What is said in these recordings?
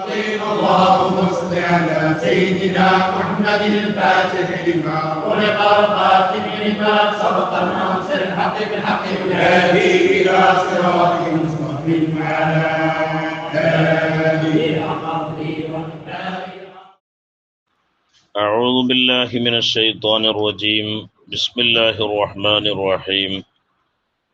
اللهم صل على سيدنا محمد الفاتح لما ولق الخاتم لما سبق الناصر الحق بالحق والهادي الى صراطك المستقيم وعلى اله أعوذ بالله من الشيطان الرجيم بسم الله الرحمن الرحيم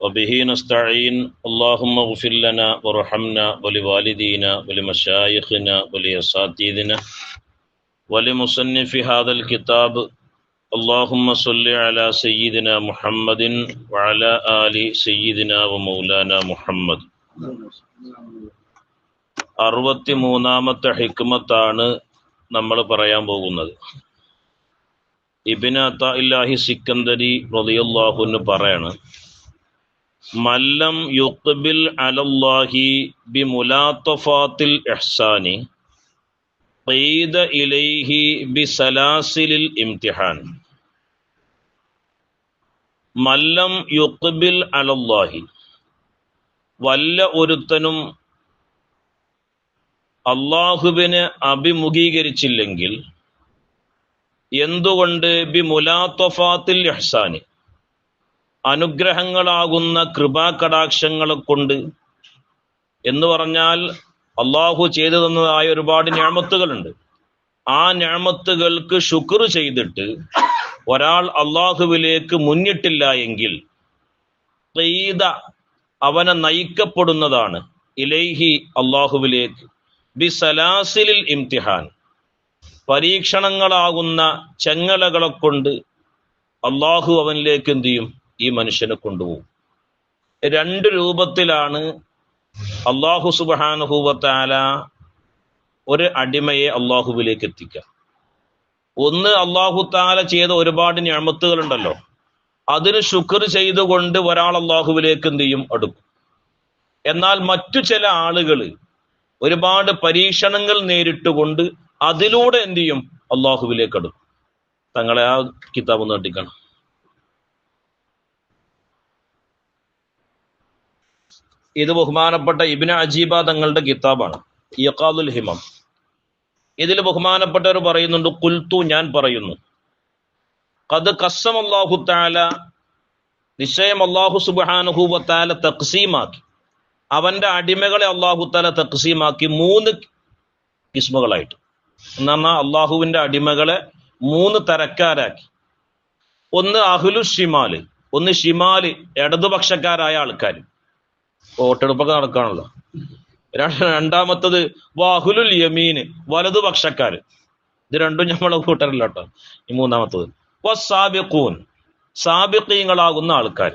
وبه نستعين اللهم اغفر لنا وارحمنا ولوالدينا ولمشايخنا ولأساتذتنا ولمصنف هذا الكتاب اللهم صل على سيدنا محمد وعلى آل سيدنا ومولانا محمد. 63ാമത്തെ ഹിക്മത്താണ് നമ്മൾ പറയാൻ പോകുന്നത്. ഇബ്നു അത്താഇല്ലാഹി സിക്കന്ദരി റളിയല്ലാഹു അൻഹു പറയാണ്, മല്ലം യുഖ്ബിൽ അലല്ലാഹി ബിമുലാത്തഫാത്തിൽ ഇഹ്സാനി ഖീദ ഇലൈഹി ബിസലാസിലിൽ ഇംതിഹാൻ. മല്ലം യുഖ്ബിൽ അലല്ലാഹി, വല്ല ഒരുത്തനും അള്ളാഹുവിനെ അഭിമുഖീകരിച്ചില്ലെങ്കിൽ, എന്തുകൊണ്ട്? ബി മുലാത്തഫാത്തിൽ ഇഹ്സാനി, അനുഗ്രഹങ്ങളാകുന്ന കൃപാകടാക്ഷങ്ങളെ കൊണ്ട്. എന്ന് പറഞ്ഞാൽ അള്ളാഹു ചെയ്തു തന്നതായ ഒരുപാട് നിഅമത്തുകളുണ്ട്. ആ നിഅമത്തുകൾക്ക് ശുക്ർ ചെയ്തിട്ട് ഒരാൾ അള്ളാഹുവിലേക്ക് മുന്നിട്ടില്ല എങ്കിൽ ഖീദ, അവനെ നയിക്കപ്പെടുന്നതാണ്, ഇലൈഹി, അള്ളാഹുവിലേക്ക്, ബിസലാസിലിൽ ഇംതിഹാൻ, പരീക്ഷണങ്ങളാകുന്ന ചെങ്ങലകളെ കൊണ്ട് അള്ളാഹു അവനിലേക്ക് എന്ത് ചെയ്യും? ഈ മനുഷ്യനെ കൊണ്ടുപോകും. 2 രൂപത്തിലാണ് അള്ളാഹു സുബ്ഹാനഹു വ തആല ഒരു അടിമയെ അള്ളാഹുവിലേക്ക് എത്തിക്കുക. ഒന്ന്, അള്ളാഹു തആല ചെയ്ത ഒരുപാട് നിഅമത്തുകളുണ്ടല്ലോ, അതിന് ശുക്ർ ചെയ്തുകൊണ്ട് ഒരാൾ അള്ളാഹുവിലേക്ക് എന്ത് ചെയ്യും? അടുക്കും. എന്നാൽ മറ്റു ചില ആളുകൾ ഒരുപാട് പരീക്ഷണങ്ങൾ നേരിട്ടുകൊണ്ട് അതിലൂടെ എന്ത് ചെയ്യും? അള്ളാഹുവിലേക്ക് അടുക്കും. തങ്ങളെ ആ കിതാബ് നീട്ടിക്കണം. ഇത് ബഹുമാനപ്പെട്ട ഇബ്നു അജീബ തങ്ങളുടെ കിതാബാണ്, ഇഖാദുൽ ഹിമം. ഇതിൽ ബഹുമാനപ്പെട്ടവർ പറയുന്നുണ്ട്, ഖുൽതു, ഞാൻ പറയുന്നു, ഖദ് ഖസ്സമല്ലാഹു തആല, നിശ്ചയം അല്ലാഹു സുബ്ഹാനഹു വ തആല തഖ്സീമാക്കി, അവന്റെ അടിമകളെ അള്ളാഹു തആല തഖ്സീമാക്കി 3 കിസ്മുകളായിട്ട്. എന്ന് പറഞ്ഞാൽ അള്ളാഹുവിന്റെ അടിമകളെ 3 തരക്കാരാക്കി. ഒന്ന് അഹ്ലു ഷിമാല്, ഒന്ന് ഷിമാല്, ഇടതുപക്ഷക്കാരായ ആൾക്കാർ, വോട്ടെടുപ്പൊക്കെ നടക്കുകയാണല്ലോ. രണ്ടാമത്തത് വഅഹ്ലുൽ യമീന്, വലതുപക്ഷക്കാര്. ഇത് രണ്ടും നമ്മളെ കൂട്ടരല്ല കേട്ടോ. ഈ മൂന്നാമത്തത് വസ്സാബിഖൂൻ, സാബിഖീങ്ങളാകുന്ന ആൾക്കാർ.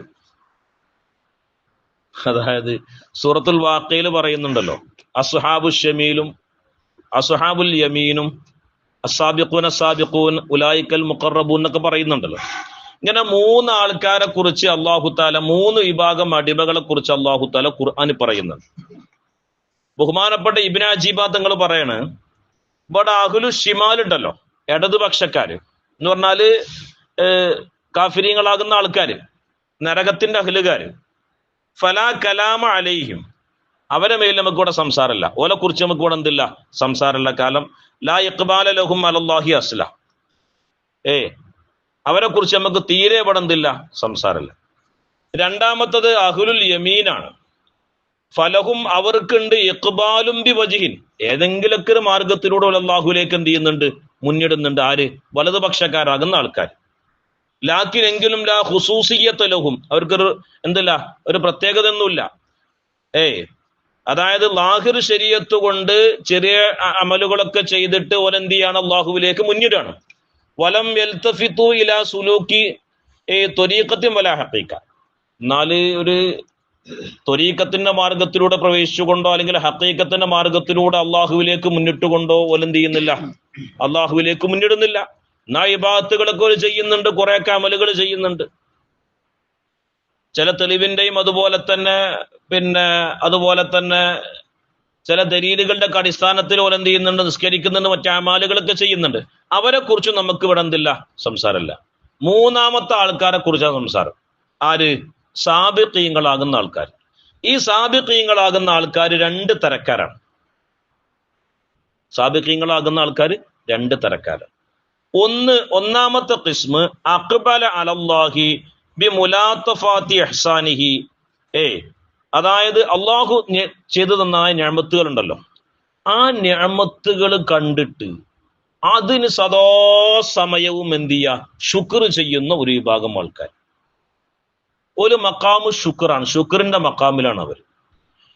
അതായത് സൂറത്തുൽ വാഖിയയിൽ പറയുന്നുണ്ടല്ലോ, അസ്ഹാബു ഷമീലും അസ്ഹാബുൽ യമീനും അസ്സാബിഖൂൻ അസ്സാബിഖൂൻ ഉലൈക്കൽ മുഖറബൂൻ എന്നൊക്കെ പറയുന്നുണ്ടല്ലോ. ഇങ്ങനെ 3 ആൾക്കാരെ കുറിച്ച് അല്ലാഹു തആല, 3 വിഭാഗം അടിമകളെ കുറിച്ച് അല്ലാഹു തആല ഖുർആനിൽ പറയുന്നുണ്ട്. ബഹുമാനപ്പെട്ട ഇബ്നു അജീബ തങ്ങൾ പറയാണ്, ഇവിടെ അഹ്ലു ഷിമാൽ ഉണ്ടല്ലോ, ഇടതുപക്ഷക്കാര് എന്ന് പറഞ്ഞാല് കാഫിരീങ്ങളാകുന്ന ആൾക്കാര്, നരകത്തിന്റെ അഹ്ലുകാര്. ഫലാ കലാമ അലൈഹിം, അവരെ മേൽ നമുക്ക് ഇവിടെ സംസാരമല്ല, ഓലെ കുറിച്ച് നമുക്ക് ഇവിടെ എന്തില്ല? സംസാരമല്ല. കാലം ലാ ഇഖ്ബാല ലഹും അലല്ലാഹി അസ്ല, അവരെ കുറിച്ച് നമുക്ക് തീരെ ഇവിടെ എന്തില്ല? സംസാരമല്ല. രണ്ടാമത്തത് അഹ്ലുൽ യമീനാണ്. ഫലഹും, അവർക്കുണ്ട് ഇഖ്ബാലും ബി വജ്ഹിൻ, ഏതെങ്കിലൊക്കെ ഒരു മാർഗത്തിലൂടെ അല്ലാഹുവിലേക്ക് എന്ത് ചെയ്യുന്നുണ്ട്? മുന്നിടുന്നുണ്ട്. ആര്? വലതുപക്ഷക്കാരാകുന്ന ആൾക്കാർ. ലാക്കിൻ, എങ്കിലും ലാ ഖുസൂസിയ്യത ലഹും, അവർക്കൊരു എന്തില്ല? ഒരു പ്രത്യേകത ഒന്നുമില്ല. അതായത് ലാഹിർ ശരീഅത്ത് കൊണ്ട് ചെറിയ അമലുകളൊക്കെ ചെയ്തിട്ട് ഓരെന്ത് ചെയ്യാണ്? അള്ളാഹുവിലേക്ക് മുന്നിടാണ്. വലം യൽതഫിതു ഇലാ സുലൂക്കി ത്വരീഖത്തിൻ വലാ ഹഖീഖ, എന്നാൽ ഒരു ത്വരീഖത്തിന്റെ മാർഗത്തിലൂടെ പ്രവേശിച്ചുകൊണ്ടോ അല്ലെങ്കിൽ ഹഖീഖത്തിന്റെ മാർഗത്തിലൂടെ അള്ളാഹുവിലേക്ക് മുന്നിട്ടുകൊണ്ടോ ഓലെന്ത് ചെയ്യുന്നില്ല? അള്ളാഹുവിലേക്ക് മുന്നിടുന്നില്ല. എന്നാ ഇബാദത്തുകളൊക്കെ ഒരു ചെയ്യുന്നുണ്ട്, കുറെയൊക്കെ അമലുകൾ ചെയ്യുന്നുണ്ട്, ചില തെളിവിന്റെയും അതുപോലെ തന്നെ ചില ദലീലുകളുടെ അടിസ്ഥാനത്തിൽ ഓലെന്ത് ചെയ്യുന്നുണ്ട്? നിസ്കരിക്കുന്നുണ്ട്, മറ്റു അമാലുകളൊക്കെ ചെയ്യുന്നുണ്ട്. അവരെ കുറിച്ച് നമുക്ക് ഇവിടെ എന്തില്ല? സംസാരമല്ല. 3ാമത്തെ ആൾക്കാരെ കുറിച്ചാണ് സംസാരം. ആര്? സാബിഖീങ്ങളാകുന്ന ആൾക്കാർ. ഈ സാബിഖീങ്ങളാകുന്ന ആൾക്കാർ 2 തരക്കാരാണ്. സാബിഖീങ്ങളാകുന്ന ആൾക്കാർ രണ്ട് തരക്കാരാണ്. ഒന്നാമത്തെ ഖിസ്മ് അഖ്ബല അലല്ലാഹി ബി മുലാത്തഫാത്തി ഇഹ്സാനിഹി. അതായത് അള്ളാഹു ചെയ്തു തന്നായ നിഅമത്തുകൾ ഉണ്ടല്ലോ, ആ നിഅമത്തുകൾ കണ്ടിട്ട് അതിന് സദാസമയവും എന്ത് ചെയ്യുക, ശുക്ർ ചെയ്യുന്ന ഒരു വിഭാഗം ആൾക്കാർ. ഒരു മക്കാമു ശുക്റാണ്, ശുക്റിന്റെ മക്കാമിലാണ് അവർ.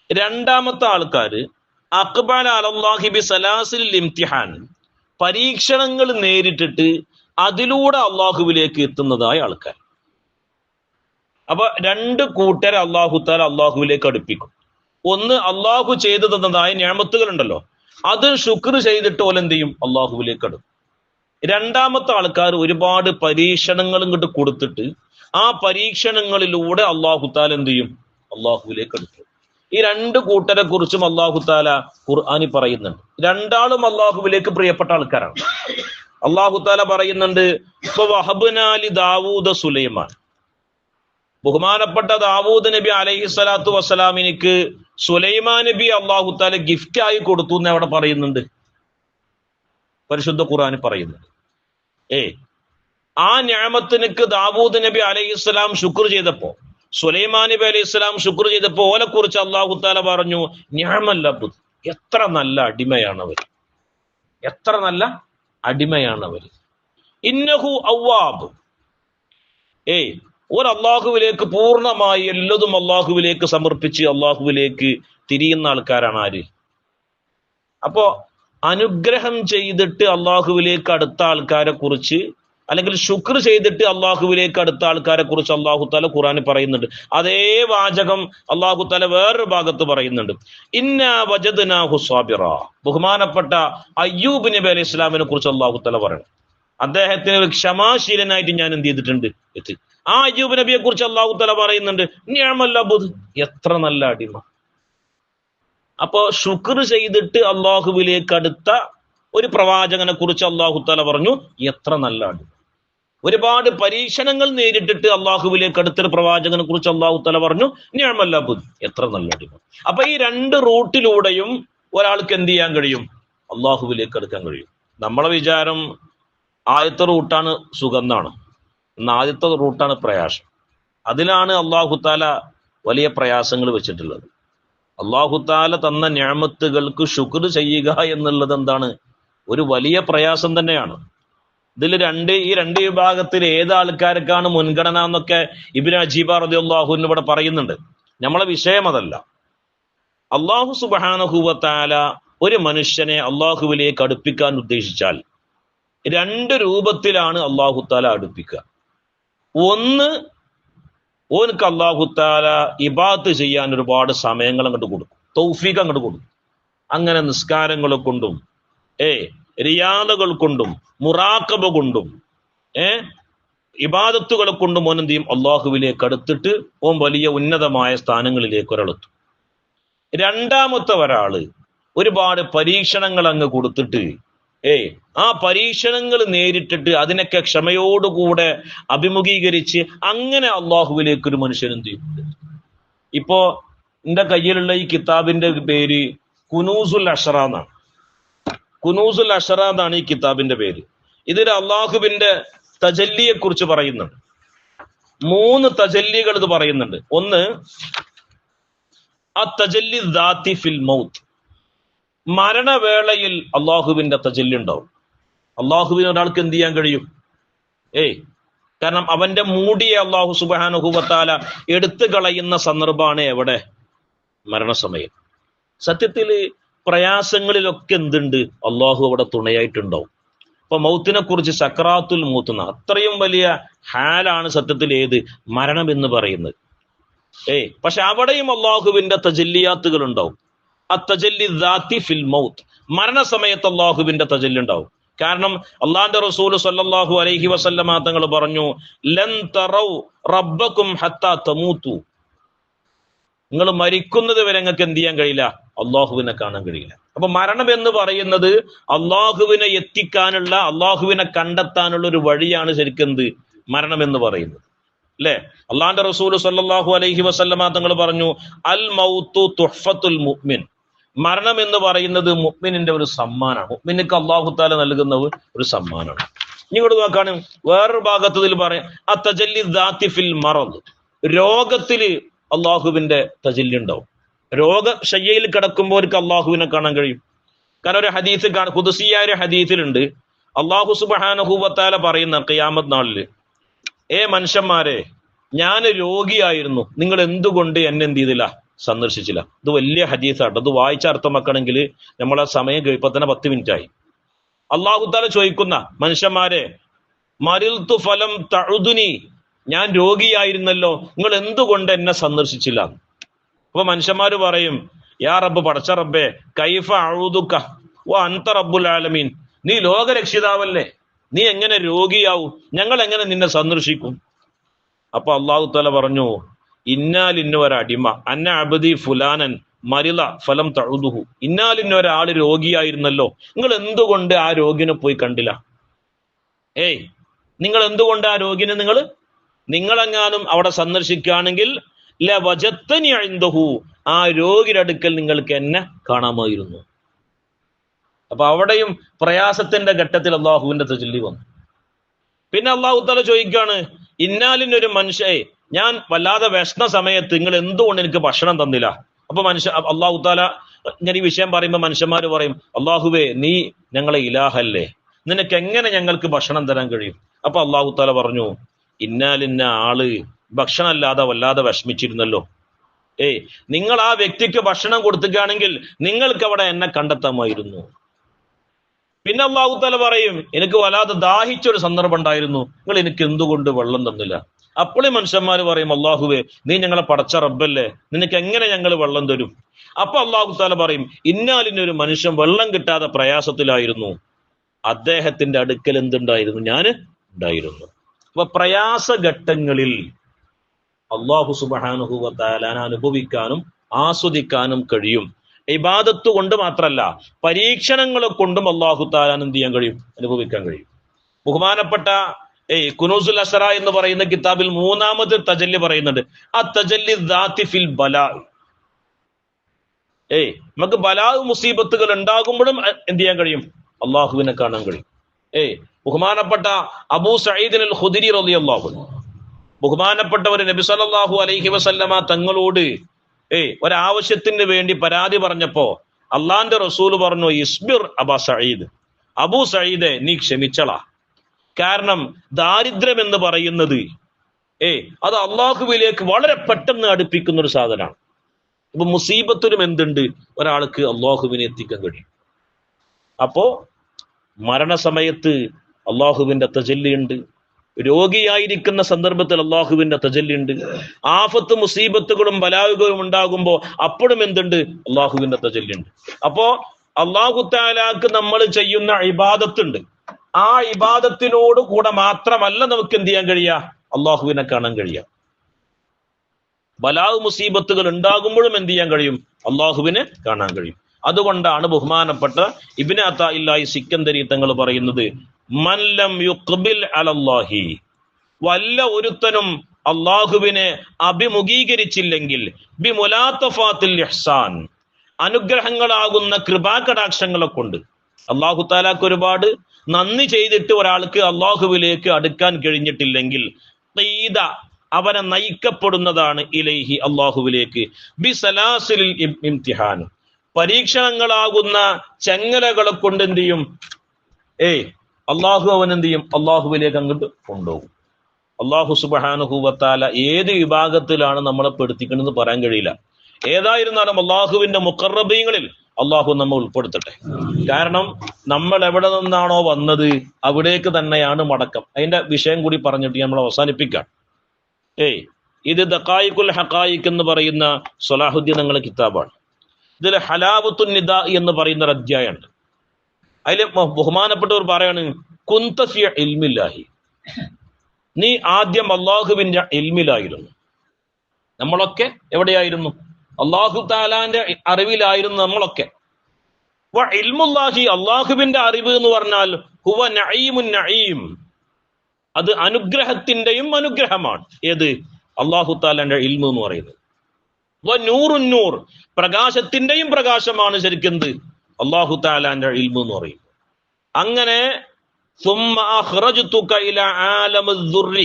രണ്ടാമത്തെ ആൾക്കാര് അഖ്ബല അലല്ലാഹി ബി സലാസിൽ ഇംതിഹാൻ, പരീക്ഷണങ്ങൾ നേരിട്ടിട്ട് അതിലൂടെ അള്ളാഹുവിലേക്ക് എത്തുന്നതായ ആൾക്കാർ. അപ്പൊ രണ്ട് കൂട്ടരെ അള്ളാഹു താല അള്ളാഹുവിലേക്ക് അടുപ്പിക്കും. ഒന്ന്, അള്ളാഹു ചെയ്തു തന്നതായ നിഅമത്തുകൾ ഉണ്ടല്ലോ, അത് ശുക്ർ ചെയ്തിട്ട് ഓലെന്ത് ചെയ്യും, അള്ളാഹുവിലേക്ക് അടുക്കും. രണ്ടാമത്തെ ആൾക്കാർ ഒരുപാട് പരീക്ഷണങ്ങൾ ഇങ്ങോട്ട് കൊടുത്തിട്ട് ആ പരീക്ഷണങ്ങളിലൂടെ അള്ളാഹു താല എന്ത് ചെയ്യും, അള്ളാഹുവിലേക്ക് അടുക്കും. ഈ രണ്ട് കൂട്ടരെ കുറിച്ചും അള്ളാഹു താല ഖുർആനിൽ പറയുന്നുണ്ട്. രണ്ടാളും അള്ളാഹുവിലേക്ക് പ്രിയപ്പെട്ട ആൾക്കാരാണ്. അള്ളാഹു താല പറയുന്നുണ്ട്, വഹബ്നാലി ദാവൂദ സുലൈമാൻ, ബഹുമാനപ്പെട്ട ദാവൂദ് നബി അലൈഹി സ്വലാത്തു വസ്സലാമിനിക്ക് സുലൈമാൻ നബി അള്ളാഹു താല ഗിഫ്റ്റ് ആയി കൊടുത്തു എന്ന് അവിടെ പറയുന്നുണ്ട്, പരിശുദ്ധ ഖുർആനിൽ പറയുന്നുണ്ട്. ആ നിഅമത്തിനക്ക് ദാവൂദ് നബി അലൈഹി സ്വലാം ശുക്ർ ചെയ്തപ്പോ, സുലൈമാൻ നബി അലൈഹി സ്വലാം ശുക്ർ ചെയ്തപ്പോ ഓലെ കുറിച്ച് അള്ളാഹു താല പറഞ്ഞു, നിഅമൽ അബ്ദ്, എത്ര നല്ല അടിമയാണവർ, എത്ര നല്ല അടിമയാണവർ. ഇന്നഹു അവ്വാബ്, ഒരു അള്ളാഹുവിലേക്ക് പൂർണ്ണമായി എല്ലതും അള്ളാഹുവിലേക്ക് സമർപ്പിച്ച് അള്ളാഹുവിലേക്ക് തിരിയുന്ന ആൾക്കാരാണ് ആര്. അപ്പോ അനുഗ്രഹം ചെയ്തിട്ട് അള്ളാഹുവിലേക്ക് അടുത്ത ആൾക്കാരെ കുറിച്ച്, അല്ലെങ്കിൽ ശുക്ർ ചെയ്തിട്ട് അള്ളാഹുവിലേക്ക് അടുത്ത ആൾക്കാരെ കുറിച്ച് അള്ളാഹു താല ഖുർആനിൽ പറയുന്നുണ്ട്. അതേ വാചകം അള്ളാഹു താല വേറൊരു ഭാഗത്ത് പറയുന്നുണ്ട്, ഇന്നാ വജദ്നാഹു സ്വാബിറ. ബഹുമാനപ്പെട്ട അയ്യൂബ് നബി അലൈഹി ഇസ്ലാമിനെ കുറിച്ച് അള്ളാഹു താല പറയണം, അദ്ദേഹത്തിന് ഒരു ക്ഷമാശീലനായിട്ട് ഞാൻ എന്ത് ചെയ്തിട്ടുണ്ട് എത്തി. ആ അയ്യൂബ് നബിയെ കുറിച്ച് അള്ളാഹു താല പറയുന്നുണ്ട്, നിഅമൽ അബ്ദ്, എത്ര നല്ല അടിമ. അപ്പോ ശുക്ർ ചെയ്തിട്ട് അള്ളാഹുവിലേക്ക് അടുത്ത ഒരു പ്രവാചകനെ കുറിച്ച് അള്ളാഹു താല പറഞ്ഞു, എത്ര നല്ല അടിമ. ഒരുപാട് പരീക്ഷണങ്ങൾ നേരിട്ടിട്ട് അള്ളാഹുവിലേക്ക് അടുത്തൊരു പ്രവാചകനെ കുറിച്ച് അള്ളാഹു താല പറഞ്ഞു, നിഅമൽ അബ്ദ്, എത്ര നല്ല അടിമ. അപ്പൊ ഈ രണ്ട് റൂട്ടിലൂടെയും ഒരാൾക്ക് എന്ത് ചെയ്യാൻ കഴിയും, അള്ളാഹുവിലേക്ക് അടുക്കാൻ കഴിയും. നമ്മളെ വിചാരം ആദ്യത്തെ റൂട്ടാണ് സുഗന്ധാണ്, എന്നാൽ ആദ്യത്തെ റൂട്ടാണ് പ്രയാസം. അതിലാണ് അള്ളാഹു താല വലിയ പ്രയാസങ്ങൾ വെച്ചിട്ടുള്ളത്. അള്ളാഹു താല തന്ന നിഅമത്തുകൾക്ക് ശുക്ർ ചെയ്യുക എന്നുള്ളത് എന്താണ്, ഒരു വലിയ പ്രയാസം തന്നെയാണ്. ഇതിൽ ഈ രണ്ട് വിഭാഗത്തിൽ ഏത് ആൾക്കാർക്കാണ് മുൻഗണന എന്നൊക്കെ ഇബ്നു അജീബ റളിയല്ലാഹു അൻഹു ഇവിടെ പറയുന്നുണ്ട്. നമ്മളെ വിഷയം അതല്ല. അള്ളാഹു സുബ്ഹാനഹു വ തആല ഒരു മനുഷ്യനെ അള്ളാഹുവിലേക്ക് അടുപ്പിക്കാൻ ഉദ്ദേശിച്ചാൽ രണ്ട് രൂപത്തിലാണ് അള്ളാഹു താല അടുപ്പിക്കുക. ഒന്ന്, ഓനക്ക് അള്ളാഹു താല ഇബാദത്ത് ചെയ്യാൻ ഒരുപാട് സമയങ്ങൾ അങ്ങോട്ട് കൊടുക്കും, തൗഫീഖ് അങ്ങോട്ട് കൊടുക്കും. അങ്ങനെ നിസ്കാരങ്ങളെ കൊണ്ടും റിയാദകൾ കൊണ്ടും മുറാഖബ കൊണ്ടും ഇബാദത്തുകളെ കൊണ്ടും ഓൻ എന്ത് ചെയ്യും, അള്ളാഹുവിലേക്ക് അടുത്തിട്ട് ഓൻ വലിയ ഉന്നതമായ സ്ഥാനങ്ങളിലേക്ക് ഒരാളെത്തും. രണ്ടാമത്തെ ഒരാള് ഒരുപാട് പരീക്ഷണങ്ങൾ അങ്ങ് കൊടുത്തിട്ട് ആ പരീക്ഷണങ്ങൾ നേരിട്ടിട്ട് അതിനൊക്കെ ക്ഷമയോടുകൂടെ അഭിമുഖീകരിച്ച് അങ്ങനെ അള്ളാഹുവിലേക്ക് ഒരു മനുഷ്യൻ എന്ത് ചെയ്യും. ഇപ്പോ എന്റെ കയ്യിലുള്ള ഈ കിതാബിന്റെ പേര് കുനൂസുൽ അഷ്റ എന്നാണ്. കുനൂസുൽ അഷ്റ എന്നാണ് ഈ കിതാബിന്റെ പേര്. ഇതിൽ അള്ളാഹുവിന്റെ തജല്ലിയെ കുറിച്ച് പറയുന്നുണ്ട്. 3 തജല്ലികൾ ഇത് പറയുന്നുണ്ട്. ഒന്ന്, തജല്ലി ദാത്തി ഫിൽ മൗത്ത്, മരണവേളയിൽ അള്ളാഹുവിന്റെ തജല്ലി ഉണ്ടാവും. അള്ളാഹുവിന് ഒരാൾക്ക് എന്ത് ചെയ്യാൻ കഴിയും? കാരണം അവന്റെ മൂടിയെ അള്ളാഹു സുബ്ഹാനഹു വ തആല എടുത്തു കളയുന്ന സന്ദർഭമാണ് എവിടെ? മരണസമയം. സത്യത്തില് പ്രയാസങ്ങളിലൊക്കെ എന്തുണ്ട്? അള്ളാഹു അവിടെ തുണയായിട്ടുണ്ടാവും. അപ്പൊ മൗത്തിനെ കുറിച്ച് സക്രാത്തുൽ മൗത്ത് എന്ന അത്രയും വലിയ ഹാലാണ് സത്യത്തിൽ ഏത് മരണം എന്ന് പറയുന്നത്. പക്ഷെ അവിടെയും അള്ളാഹുവിന്റെ തജല്ലിയാത്തുകൾ ഉണ്ടാവും. അത്തജല്ലി ദാത്തി ഫിൽ മൗത്ത്, മരണസമയത്ത് അള്ളാഹുവിന്റെ തജല്ലി ഉണ്ടാവും. കാരണം അള്ളാന്റെ റസൂൽ സല്ലല്ലാഹു അലൈഹി വസല്ലമ തങ്ങൾ പറഞ്ഞു, ലൻ തറൗ റബ്ബക്കും ഹത്താ തമൂതു, നിങ്ങൾ മരിക്കുന്നത് വരെ നിങ്ങൾക്ക് എന്ത് ചെയ്യാൻ കഴിയില്ല? അള്ളാഹുവിനെ കാണാൻ കഴിയില്ല. അപ്പൊ മരണം എന്ന് പറയുന്നത് അള്ളാഹുവിനെ എത്തിക്കാനുള്ള, അള്ളാഹുവിനെ കണ്ടെത്താനുള്ള ഒരു വഴിയാണ് ശരിക്കും എന്ത് മരണം എന്ന് പറയുന്നത്, അല്ലെ? അള്ളാന്റെ റസൂൽ സല്ലല്ലാഹു അലൈഹി വസല്ലമ തങ്ങൾ പറഞ്ഞു, അൽ മൗത്തു തുഹ്ഫത്തുൽ മുഅ്മിൻ, മരണം എന്ന് പറയുന്നത് മുഅ്മിനിന്റെ ഒരു സമ്മാനമാണ്. മുഅ്മിനിക്ക് അല്ലാഹു തആല നൽകുന്ന ഒരു സമ്മാനമാണ്. ഇങ്ങോട്ട് നോക്കാണ് വേറൊരു ഭാഗത്ത് ഇതിൽ പറയാം അത്തജല്ലി ദാത്തി ഫിൽ മറദ്, രോഗത്തില് അള്ളാഹുവിന്റെ തജല്ലി ഉണ്ടാവും. രോഗശയ്യയിൽ കിടക്കുമ്പോൾ അവർക്ക് അള്ളാഹുവിനെ കാണാൻ കഴിയും. കാരണം ഒരു ഹദീസ് ഖുദ്സിയായ ഒരു ഹദീസിലുണ്ട്, അള്ളാഹു സുബ്ഹാനഹു വ തആല പറയുന്ന ഖിയാമത്ത് നാളില്, മനുഷ്യന്മാരെ, ഞാൻ രോഗിയായിരുന്നു, നിങ്ങൾ എന്തുകൊണ്ട് എന്നെ എന്ത് ചെയ്തില്ല, സന്ദർശിച്ചില്ല. ഇത് വലിയ ഹദീസാണ്. അത് വായിച്ചർത്ഥമാക്കണമെങ്കിൽ നമ്മളെ സമയം കഴിയുമ്പോൾ തന്നെ 10 മിനിറ്റ് ആയി. അള്ളാഹു തആല ചോദിക്കുന്ന, മനുഷ്യന്മാരെ, മരിൽതു ഫലം തഉദുനി, ഞാൻ രോഗിയായിരുന്നല്ലോ, നിങ്ങൾ എന്തുകൊണ്ട് എന്നെ സന്ദർശിച്ചില്ല? അപ്പൊ മനുഷ്യന്മാര് പറയും, യാ റബ്ബ്, പടച്ച റബ്ബേ, കൈഫ അഊദുക വ അൻത റബ്ബുൽ ആലമീൻ, നീ ലോകരക്ഷിതാവല്ലേ, നീ എങ്ങനെ രോഗിയാവും, ഞങ്ങൾ എങ്ങനെ നിന്നെ സന്ദർശിക്കും? അപ്പൊ അള്ളാഹു തആല പറഞ്ഞു, ഇന്നാലിന്ന ഒരടിമ, അന്ന അബ്ദി ഫുലാനൻ മരില ഫലം തഉദുഹു, ഇന്നാലിന്ന ഒരാള് രോഗിയായിരുന്നല്ലോ, നിങ്ങൾ എന്തുകൊണ്ട് ആ രോഗിനെ പോയി കണ്ടില്ല? നിങ്ങൾ എന്തുകൊണ്ട് ആ രോഗിനെ നിങ്ങളെങ്ങാനും അവിടെ സന്ദർശിക്കുകയാണെങ്കിൽ ലവജത്തനി ഇൻദഹു, ആ രോഗിയുടെ അടുക്കൽ നിങ്ങൾക്ക് എന്നെ കാണാമായിരുന്നു. അപ്പൊ അവിടെയും പ്രയാസത്തിന്റെ ഘട്ടത്തിൽ അള്ളാഹുവിന്റെ തജല്ലി വന്നു. പിന്നെ അള്ളാഹു തആല ചോദിക്കാണ്, ഇന്നാലിനൊരു മനുഷ്യയെ, ഞാൻ വല്ലാതെ വിശന്ന സമയത്ത് നിങ്ങൾ എന്തുകൊണ്ട് എനിക്ക് ഭക്ഷണം തന്നില്ല? അപ്പൊ അള്ളാഹു തആല ഞാൻ ഈ വിഷയം പറയുമ്പോൾ മനുഷ്യന്മാര് പറയും, അള്ളാഹുവേ, നീ ഞങ്ങളെ ഇലാഹല്ലേ, നിനക്ക് എങ്ങനെ ഞങ്ങൾക്ക് ഭക്ഷണം തരാൻ കഴിയും? അപ്പൊ അള്ളാഹു തആല പറഞ്ഞു, ഇന്നാലിന്ന ആള് ഭക്ഷണം അല്ലാതെ വല്ലാതെ വിഷമിച്ചിരുന്നല്ലോ. നിങ്ങൾ ആ വ്യക്തിക്ക് ഭക്ഷണം കൊടുക്കുകയാണെങ്കിൽ നിങ്ങൾക്ക് അവിടെ എന്നെ കണ്ടെത്താമായിരുന്നു. പിന്നെ അള്ളാഹു തആല പറയും, എനിക്ക് വല്ലാതെ ദാഹിച്ചൊരു സന്ദർഭം ഉണ്ടായിരുന്നു, നിങ്ങൾ എനിക്ക് എന്തുകൊണ്ട് വെള്ളം തന്നില്ല? അപ്പോഴും മനുഷ്യന്മാര് പറയും, അള്ളാഹുവേ, നീ ഞങ്ങളെ പടച്ച റബ്ബല്ലേ, നിനക്ക് എങ്ങനെ ഞങ്ങൾ വെള്ളം തരും? അപ്പൊ അള്ളാഹു തആല പറയും, ഇന്നാലിനൊരു മനുഷ്യൻ വെള്ളം കിട്ടാതെ പ്രയാസത്തിലായിരുന്നു, അദ്ദേഹത്തിന്റെ അടുക്കൽ എന്തുണ്ടായിരുന്നു? ഞാൻ ഉണ്ടായിരുന്നു. അപ്പൊ പ്രയാസഘട്ടങ്ങളിൽ അള്ളാഹു സുബ്ഹാനഹു വ തആല അനുഭവിക്കാനും ആസ്വദിക്കാനും കഴിയും. ഇബാദത്ത് കൊണ്ട് മാത്രമല്ല, പരീക്ഷണങ്ങളെ കൊണ്ടും അള്ളാഹു തആല എന്ത് ചെയ്യാൻ കഴിയും? അനുഭവിക്കാൻ കഴിയും. ബഹുമാനപ്പെട്ട കുനൂസുൽ അസ്റ എന്ന് പറയുന്ന കിതാബിൽ 3ാമത്തെ തജല്ലി പറയുന്നുണ്ട്, ആ തജല്ലി ദാത്തി ഫിൽ ബലാ. നമുക്ക് ബലാ മുസീബത്തുകൾ ഉണ്ടാകുമ്പോഴും എന്ത് ചെയ്യാൻ കഴിയും? അള്ളാഹുവിനെ കാണാൻ കഴിയും. ബഹുമാനപ്പെട്ട അബൂ സഈദ് അൽ ഖുദരി റളിയല്ലാഹു അൻഹു, ബഹുമാനപ്പെട്ട ഒരു നബി സല്ലല്ലാഹു അലൈഹി വസല്ലമ തങ്ങളോട് ഒരാവശ്യത്തിന് വേണ്ടി പരാതി പറഞ്ഞപ്പോ അള്ളാന്റെ റസൂല് പറഞ്ഞു, ഇസ്ബിർ അബാ സഈദ്, അബൂ സഈദെ, നീ ക്ഷമിച്ചളാ. കാരണം ദാരിദ്ര്യം എന്ന് പറയുന്നത് അത് അള്ളാഹുവിലേക്ക് വളരെ പെട്ടെന്ന് അടുപ്പിക്കുന്ന ഒരു സാധനമാണ്. ഇപ്പൊ മുസീബത്തിനും എന്തുണ്ട്? ഒരാൾക്ക് അള്ളാഹുവിനെ എത്തിക്കാൻ കഴിയും. അപ്പോ മരണസമയത്ത് അള്ളാഹുവിന്റെ തജല്ലിയുണ്ട്, രോഗിയായിരിക്കുന്ന സന്ദർഭത്തിൽ അള്ളാഹുവിന്റെ തജല്ലിയുണ്ട്, ആഫത്ത് മുസീബത്തുകളും ബലാവുകളും ഉണ്ടാകുമ്പോ അപ്പോഴും എന്തുണ്ട്? അള്ളാഹുവിന്റെ തജല്ലിയുണ്ട്. അപ്പോ അള്ളാഹു തആലാക്ക് നമ്മൾ ചെയ്യുന്ന ഇബാദത്തുണ്ട്, ആ ഇബാദത്തിനോട് കൂടെ മാത്രമല്ല നമുക്ക് എന്ത് ചെയ്യാൻ കഴിയുക? അള്ളാഹുവിനെ കാണാൻ കഴിയുക. ബലാവ് മുസീബത്തുകൾ ഉണ്ടാകുമ്പോഴും എന്ത് ചെയ്യാൻ കഴിയും? അള്ളാഹുവിനെ കാണാൻ കഴിയും. അതുകൊണ്ടാണ് ബഹുമാനപ്പെട്ട ഇബ്നു അതാഇല്ലാഹി സിക്കന്ദരി തങ്ങൾ പറയുന്നത്, മൻ ലം യുഖ്ബിൽ അലല്ലാഹി, വല്ല ഒരുത്തനും അള്ളാഹുവിനെ അഭിമുഖീകരിച്ചില്ലെങ്കിൽ ബിമുലാത്തഫാത്തിൽ ഇഹ്സാൻ, അനുഗ്രഹങ്ങളാകുന്ന കൃപാകടാക്ഷങ്ങളെ കൊണ്ട് അള്ളാഹു തആലാക്ക് ഒരുപാട് നന്ദി ചെയ്തിട്ട് ഒരാൾക്ക് അള്ളാഹുവിലേക്ക് അടുക്കാൻ കഴിഞ്ഞിട്ടില്ലെങ്കിൽ ഖീദ, അവനെ നയിക്കപ്പെടുന്നതാണ് ഇലൈഹി, അള്ളാഹുവിലേക്ക്, ബിസലാസിലിൽ ഇംതിഹാൻ, പരീക്ഷണങ്ങളാകുന്ന ചെങ്ങലകളെ കൊണ്ട് എന്ത് ചെയ്യും? അള്ളാഹു അവൻ എന്ത് ചെയ്യും? അള്ളാഹുവിലേക്ക് അങ്ങോട്ട് കൊണ്ടുപോകും. അള്ളാഹു സുബ്ഹാനഹു വ തആല ഏത് വിഭാഗത്തിലാണ് നമ്മളെ പെടുത്തിക്കണമെന്ന് പറയാൻ കഴിയില്ല. ഏതായിരുന്നാലും അള്ളാഹുവിന്റെ മുഖറബീങ്ങളിൽ അള്ളാഹു നമ്മെ ഉൾപ്പെടുത്തട്ടെ. കാരണം നമ്മൾ എവിടെ നിന്നാണോ വന്നത് അവിടേക്ക് തന്നെയാണ് മടക്കം. അതിന്റെ വിഷയം കൂടി പറഞ്ഞിട്ട് നമ്മൾ അവസാനിപ്പിക്കാം. ഇത് ദഖായിഖുൽ ഹഖായിഖ് എന്ന് പറയുന്ന സ്വലാഹുദ്ദീൻ തങ്ങളുടെ കിതാബാണ്. ഇതിൽ ഹലാവത്തുൻ നിദാ എന്ന് പറയുന്ന ഒരു അധ്യായമുണ്ട്. അതിൽ ബഹുമാനപ്പെട്ടവർ പറയാണ്, കുന്ത ഫി ഇൽമില്ലാഹി, നീ ആദ്യം അള്ളാഹുവിന്റെ ഇൽമിലായിരുന്നു. നമ്മളൊക്കെ എവിടെയായിരുന്നു? അള്ളാഹു തആലാന്റെ അറിവിലായിരുന്നു നമ്മളൊക്കെ. വ ഇൽമുല്ലാഹി, അള്ളാഹുവിന്റെ അറിവ് എന്ന് പറഞ്ഞാൽ ഹുവ നഈമുൻ നഈം, അത് അനുഗ്രഹത്തിന്റെയും അനുഗ്രഹമാണ്. ഏത്? അള്ളാഹു തആലാന്റെ ഇൽമു എന്ന് പറയുന്നത്. നൂറുന്നൂർ, പ്രകാശത്തിന്റെയും പ്രകാശമാണ് ശരിക്കെന്ത് അല്ലാഹു തആലാന്റെ ഇൽമു എന്ന് പറയും. അങ്ങനെ ثم أخرجتك إلى عالم الذر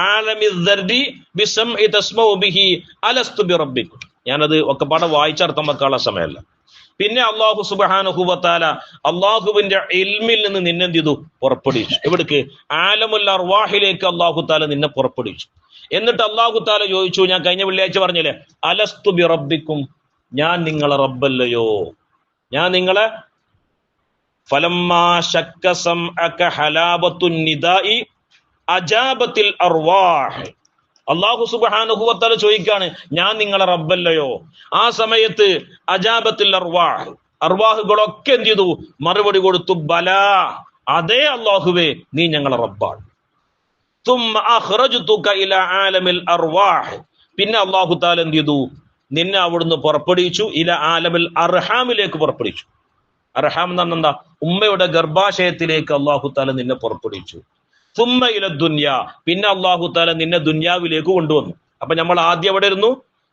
عالم الذر بسمع تسمع به ألست بربكم. ഞാനത് ഒക്കെ പാടെ വായിച്ചർത്ഥം വെക്കാനുള്ള സമയമല്ല. പിന്നെ അല്ലാഹു സുബ്ഹാനഹു വ തആല അല്ലാഹുവിന്റെ ഇൽമിൽ നിന്ന് നിന്നെ എന്ത് ചെയ്തു? പുറപ്പെടുവിച്ചു. എവിടേക്ക്? ആലമുൽ അർവാഹിലേക്ക് അല്ലാഹു തആല നിന്നെ പുറപ്പെടുവിച്ചു. എന്നിട്ട് അല്ലാഹു തആല ചോദിച്ചു, ഞാൻ കഴിഞ്ഞ വെള്ളിയാഴ്ച പറഞ്ഞില്ലേ, അലസ്തു ബി റബ്ബിക്കും, ഞാൻ നിങ്ങളെ റബ്ബല്ലയോ? ഞാൻ നിങ്ങളെ ഫലമ്മാ ശക്ക സംഅക ഹലാബത്തുൻ നിദാഇ അജാബത്തിൽ അർവാഹ്. അല്ലാഹു സുബ്ഹാനഹു വ തആല ചോദിക്കാണ്, ഞാൻ നിങ്ങളെ റബ്ബല്ലയോ? ആ സമയത്ത് അജാബത്തിൽ അർവാഹ്, അർവാഹുകളൊക്കെ എന്ത് ചെയ്തു? മറുപടി കൊടുത്തു, ബലാ, അതേ അല്ലാഹുവേ, നീ ഞങ്ങളെ റബ്ബാണ്. തുമ്മ അഖ്റജ്തുക ഇലാ ആലമിൽ അർവാഹ്, പിന്നെ അല്ലാഹു തആല എന്ത് ചെയ്തു? നിന്നെ അവിടുന്ന് പുറപ്പെടുവിച്ചു. ഇല ആലമിൽ അർഹാമിലേക്ക് പുറപ്പെടുവിച്ചു. അർഹാം എന്ന് പറഞ്ഞാൽ എന്താ? ഉമ്മയുടെ ഗർഭാശയത്തിലേക്ക് അല്ലാഹു തആല നിന്നെ പുറപ്പെടുവിച്ചു. സുമ്മ ഇല ദുനിയ, പിന്നെ അല്ലാഹു തആല നിന്നെ ദുനിയാവിലേക്ക് കൊണ്ടുവന്നു. അപ്പൊ നമ്മൾ ആദ്യം എവിടെ ഇരുന്നു?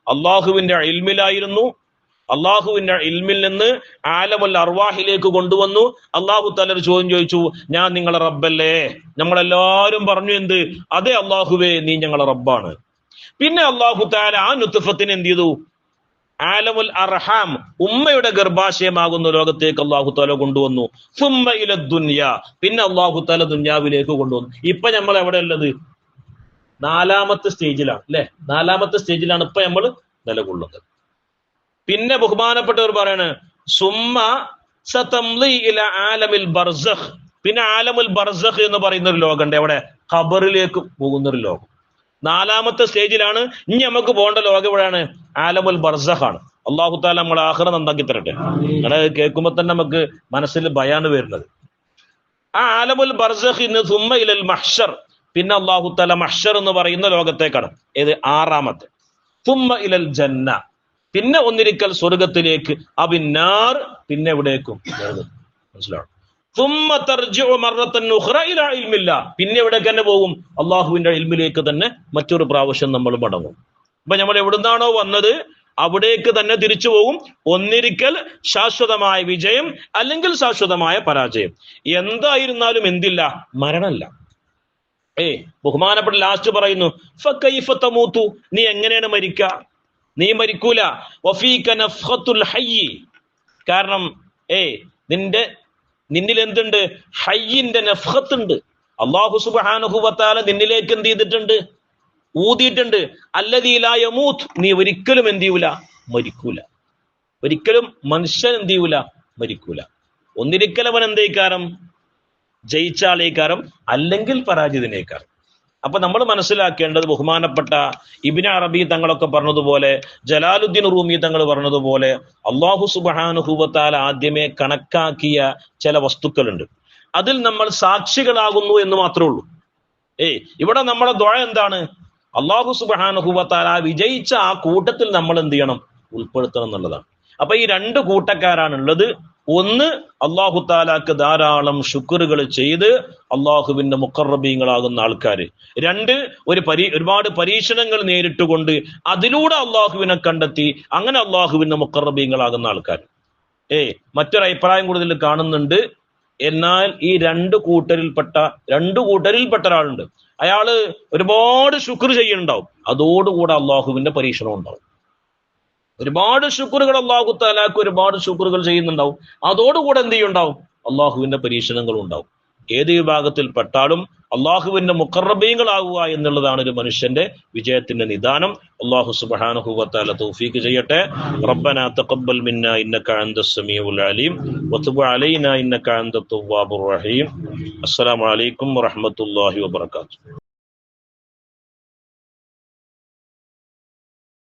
അള്ളാഹുവിന്റെ ഇൽമിലായിരുന്നു. അള്ളാഹുവിന്റെ ഇൽമിൽ നിന്ന് ആലമുൽ അർവാഹിലേക്ക് കൊണ്ടുവന്നു. അല്ലാഹു തആല ഒരു ചോദ്യം ചോദിച്ചു, ഞാൻ നിങ്ങളെ റബ്ബല്ലേ? നമ്മളെല്ലാരും പറഞ്ഞു എന്ത്? അതെ അല്ലാഹുവേ, നീ ഞങ്ങളെ റബ്ബാണ്. പിന്നെ അല്ലാഹു തആല ആ നുത്ഫത്തിനെ എന്ത് ചെയ്തു? ആലമുൽ അർഹാം, ഉമ്മയുടെ ഗർഭാശയമാകുന്ന ലോകത്തേക്ക് അല്ലാഹു തആല കൊണ്ടുവന്നു. സുമ്മ ഇല ദുനിയ, പിന്നെ അല്ലാഹു തആല ദുനിയാവിലേക്ക് കൊണ്ടുവന്നു. ഇപ്പൊ നമ്മൾ എവിടെ ഉള്ളത്? 4ാമത്തെ സ്റ്റേജിലാണ് അല്ലെ? 4ാമത്തെ സ്റ്റേജിലാണ് ഇപ്പൊ നമ്മൾ നിലകൊള്ളുന്നത്. പിന്നെ ബഹുമാനപ്പെട്ടവർ പറയാണ്, സുമ്മ സതംലി ഇല ആലമിൽ ബർസഖ്, പിന്നെ ആലമുൽ ബർസഖ് എന്ന് പറയുന്ന ഒരു ലോകമുണ്ട്. എവിടെ? ഖബറിലേക്ക് പോകുന്ന ഒരു ലോകം. 4ാമത്തെ സ്റ്റേജിലാണ്. ഇനി നമുക്ക് പോകേണ്ട ലോകം എവിടെയാണ്? ആലമുൽ ബർസഖ് ആണ്. അല്ലാഹു തആല നമ്മളെ ആഖിറ നന്നാക്കി തരട്ടെ. അങ്ങനെ കേൾക്കുമ്പോ തന്നെ നമുക്ക് മനസ്സിൽ ഭയാണ് വരുന്നത്. ആ ആലമുൽ ബർസഖിന് സുമ്മ ഇലൽ മഹ്ശർ, പിന്നെ അല്ലാഹു തആല മഹ്ശർ എന്ന് പറയുന്ന ലോകത്തേക്കാണ്. ഏത്? 6ാമത്തെ. സുമ്മ ഇലൽ ജന്ന, പിന്നെ ഒന്നിരിക്കൽ സ്വർഗത്തിലേക്ക്. അബിന്നാർ, പിന്നെ എവിടേക്കും? മനസ്സിലാവും. പിന്നെ എവിടേക്ക് തന്നെ പോകും? അള്ളാഹുവിന്റെ ഇൽമിലേക്ക് തന്നെ മറ്റൊരു പ്രാവശ്യം നമ്മൾ മടങ്ങും. അപ്പൊ നമ്മൾ എവിടുന്നാണോ വന്നത് അവിടേക്ക് തന്നെ തിരിച്ചു പോകും. ഒന്നിരിക്കൽ ശാശ്വതമായ വിജയം, അല്ലെങ്കിൽ ശാശ്വതമായ പരാജയം. എന്തായിരുന്നാലും എന്തില്ല? മരണമില്ല. ബഹുമാനപ്പെട്ട ലാസ്റ്റ് പറയുന്നു, ഫകൈഫ തമൂതു, നീ എങ്ങനെയാണ് മരിക്കുക? നീ മരിക്കൂല. വഫീക നഫ്ഖത്തുൽ ഹയ്യ്, കാരണം നിന്നിൽ എന്തുണ്ട്? ഹയ്യിന്റെ നഫ്ഖത്ത് ഉണ്ട്. അല്ലാഹു സുബ്ഹാനഹു വ തആല നിന്നിലേക്ക് എന്ത് ചെയ്തിട്ടുണ്ട്? ഊതിയിട്ടുണ്ട്. അല്ലദീ ലാ യമൂത്ത്, നീ ഒരിക്കലും എന്ത് ചെയ്യൂല? മരിക്കൂല. ഒരിക്കലും മനുഷ്യൻ എന്ത് ചെയ്യൂല? മരിക്കൂല. ഒന്നിരിക്കൽ അവൻ എന്തേക്കാരം? ജയിച്ചാളേക്കാരം, അല്ലെങ്കിൽ പരാജിതനേക്കാരം. അപ്പൊ നമ്മൾ മനസ്സിലാക്കേണ്ടത്, ബഹുമാനപ്പെട്ട ഇബ്നു അറബി തങ്ങളൊക്കെ പറഞ്ഞതുപോലെ, ജലാലുദ്ദീൻ റൂമി തങ്ങൾ പറഞ്ഞതുപോലെ, അല്ലാഹു സുബ്ഹാനഹു വ തആല ആദ്യമേ കണക്കാക്കിയ ചില വസ്തുക്കളുണ്ട്. അതിൽ നമ്മൾ സാക്ഷികളാകുന്നു എന്ന് മാത്രമേ ഉള്ളൂ. ഇവിടെ നമ്മുടെ ദുആ എന്താണ്? അല്ലാഹു സുബ്ഹാനഹു വ തആല വിജയിച്ച ആ കൂട്ടത്തിൽ നമ്മൾ എന്ത് ചെയ്യണം? ഉൾപ്പെടുത്തണം എന്നുള്ളതാണ്. അപ്പൊ ഈ 2 കൂട്ടക്കാരാണുള്ളത്. ഒന്ന്, അല്ലാഹു തആലാക്ക് ധാരാളം ശുക്റുകൾ ചെയ്ത് അള്ളാഹുവിന്റെ മുഖറബീങ്ങളാകുന്ന ആൾക്കാര്. 2, ഒരുപാട് പരീക്ഷണങ്ങൾ നേരിട്ടുകൊണ്ട് അതിലൂടെ അള്ളാഹുവിനെ കണ്ടെത്തി അങ്ങനെ അള്ളാഹുവിന്റെ മുഖറബീങ്ങളാകുന്ന ആൾക്കാർ. മറ്റൊരു അഭിപ്രായം കൂടുതൽ കാണുന്നുണ്ട്. എന്നാൽ ഈ 2 കൂട്ടരിൽപ്പെട്ട ഒരാളുണ്ട്. അയാള് ഒരുപാട് ശുക്ർ ചെയ്യുന്നുണ്ടാവും, അതോടുകൂടെ അള്ളാഹുവിന്റെ പരീക്ഷണം ഉണ്ടാവും. ഒരുപാട് ശുക്റുകൾ അല്ലാഹു തആലാക്ക് ഒരുപാട് ശുക്റുകൾ ചെയ്യുന്നുണ്ടാവും, അതോടുകൂടെ എന്ത് ചെയ്യുണ്ടാവും? അള്ളാഹുവിന്റെ പരീക്ഷണങ്ങൾ ഉണ്ടാവും. ഏത് വിഭാഗത്തിൽപ്പെട്ടാലും അള്ളാഹുവിന്റെ മുഖറബീങ്ങളാവുക എന്നുള്ളതാണ് ഒരു മനുഷ്യന്റെ വിജയത്തിന്റെ നിദാനം. അല്ലാഹു സുബ്ഹാനഹു വ തആല തൗഫീഖ് ചെയ്യട്ടെ. റബ്ബനാ തഖബ്ബൽ മിന്നാ ഇന്നക അൻതസ് സമീഉൽ അലീം വതുബ് അലൈനാ ഇന്നക അൻതത് തവ്വാബുർ റഹീം. അസ്സലാമു അലൈക്കും വറഹ്മത്തുള്ളാഹി വബറകാതുഹു.